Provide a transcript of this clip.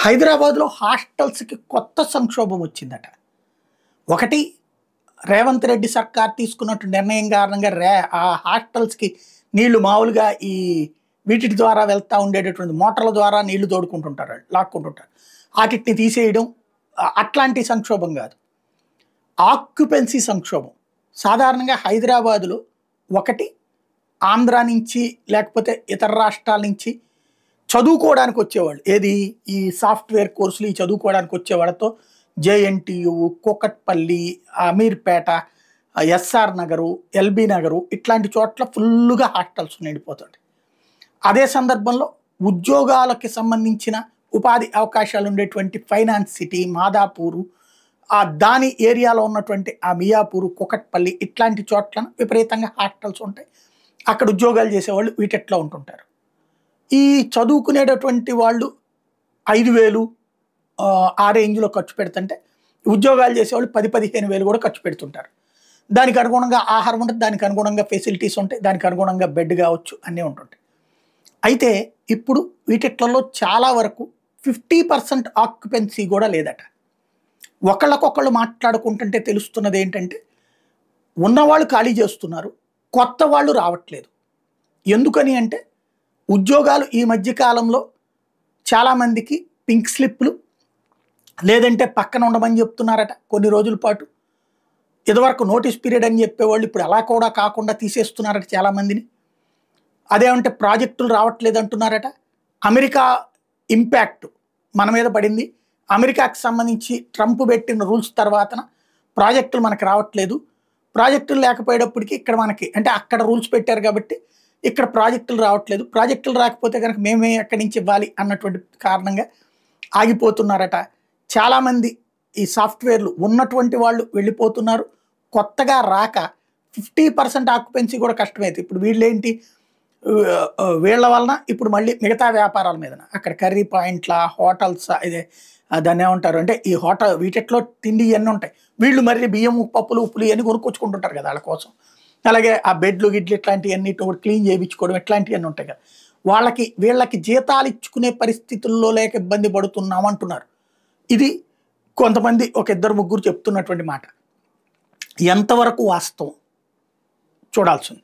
హైదరాబాద్లో హాస్టల్స్కి కొత్త సంక్షోభం వచ్చిందట. ఒకటి రేవంత్ రెడ్డి సర్కార్ తీసుకున్నట్టు నిర్ణయం కారణంగా ఆ హాస్టల్స్కి నీళ్లు మామూలుగా ఈ వీటి ద్వారా వెళ్తూ ఉండేటటువంటి మోటార్ల ద్వారా నీళ్లు తోడుకుంటుంటారు, లాక్కుంటుంటారు. వాటిని తీసేయడం అట్లాంటి సంక్షోభం కాదు, ఆక్యుపెన్సీ సంక్షోభం. సాధారణంగా హైదరాబాదులో ఒకటి ఆంధ్ర నుంచి లేకపోతే ఇతర రాష్ట్రాల నుంచి చదువుకోవడానికి వచ్చేవాళ్ళు, ఏది ఈ సాఫ్ట్వేర్ కోర్సులు ఈ చదువుకోవడానికి వచ్చేవాళ్ళతో JNTU, Kukatpally, Ameerpet, SR Nagar, LB Nagar ఇట్లాంటి చోట్ల ఫుల్గా హాస్టల్స్ నిండిపోతుంది. అదే సందర్భంలో ఉద్యోగాలకి సంబంధించిన ఉపాధి అవకాశాలు ఉండేటువంటి ఫైనాన్స్ సిటీ, మాదాపూరు, దాని ఏరియాలో ఉన్నటువంటి ఆ మియాపూరు, కూకట్పల్లి ఇట్లాంటి చోట్లను విపరీతంగా హాస్టల్స్ ఉంటాయి. అక్కడ ఉద్యోగాలు చేసేవాళ్ళు వీటిట్లో ఉంటుంటారు. ఈ చదువుకునేటటువంటి వాళ్ళు 5,000 ఆ రేంజ్లో ఖర్చు పెడుతుంటే ఉద్యోగాలు చేసేవాళ్ళు 10,000-15,000 కూడా ఖర్చు పెడుతుంటారు. దానికి అనుగుణంగా ఆహారం ఉంటుంది, దానికి అనుగుణంగా ఫెసిలిటీస్ ఉంటాయి, దానికి అనుగుణంగా బెడ్ కావచ్చు, అన్నీ ఉంటుంటాయి. అయితే ఇప్పుడు వీటిట్లలో చాలా వరకు 50% ఆక్యుపెన్సీ కూడా లేదట. ఒకళ్ళకొకళ్ళు మాట్లాడుకుంటుంటే తెలుస్తున్నది ఏంటంటే ఉన్నవాళ్ళు ఖాళీ చేస్తున్నారు, కొత్త వాళ్ళు రావట్లేదు. ఎందుకని అంటే ఉద్యోగాలు ఈ మధ్యకాలంలో చాలామందికి పింక్ స్లిప్లు లేదంటే పక్కన ఉండమని చెప్తున్నారట కొన్ని రోజుల పాటు. ఇదివరకు నోటీస్ పీరియడ్ అని చెప్పేవాళ్ళు ఇప్పుడు అలా కూడా కాకుండా తీసేస్తున్నారట చాలామందిని. అదేమంటే ప్రాజెక్టులు రావట్లేదు అంటున్నారట. అమెరికా ఇంపాక్ట్ మన మీద పడింది. అమెరికాకి సంబంధించి ట్రంప్ పెట్టిన రూల్స్ తర్వాతన ప్రాజెక్టులు మనకు రావట్లేదు. ప్రాజెక్టులు లేకపోయేటప్పటికి ఇక్కడ మనకి అంటే అక్కడ రూల్స్ పెట్టారు కాబట్టి ఇక్కడ ప్రాజెక్టులు రావట్లేదు. ప్రాజెక్టులు రాకపోతే కనుక మేమే ఎక్కడి నుంచి ఇవ్వాలి అన్నటువంటి కారణంగా ఆగిపోతున్నారట. చాలామంది ఈ సాఫ్ట్వేర్లు ఉన్నటువంటి వాళ్ళు వెళ్ళిపోతున్నారు. కొత్తగా రాక 50% ఆక్యుపెన్సీ కూడా కష్టమైంది. ఇప్పుడు వీళ్ళేంటి వీళ్ళ వలన ఇప్పుడు మళ్ళీ మిగతా వ్యాపారాల మీద అక్కడ కర్రీ పాయింట్ల, హోటల్స్, ఇదే దాన్ని ఏమంటారు అంటే ఈ హోటల్ వీటిట్లో తిండి ఇవన్నీ ఉంటాయి. వీళ్ళు మళ్ళీ బియ్యం, పప్పులు, ఉప్పులు ఇవన్నీ కొనుక్కొచ్చుకుంటుంటారు కదా వాళ్ళ కోసం. అలాగే ఆ బెడ్లు గిడ్లు ఇట్లాంటివన్నీ క్లీన్ చేయించుకోవడం ఇట్లాంటివన్నీ ఉంటాయి కదా. వీళ్ళకి జీతాలు ఇచ్చుకునే పరిస్థితుల్లో లేక ఇబ్బంది పడుతున్నాం అంటున్నారు. ఇది కొంతమంది ఒక 2-3 చెప్తున్నటువంటి మాట. ఎంతవరకు వాస్తవం చూడాల్సింది.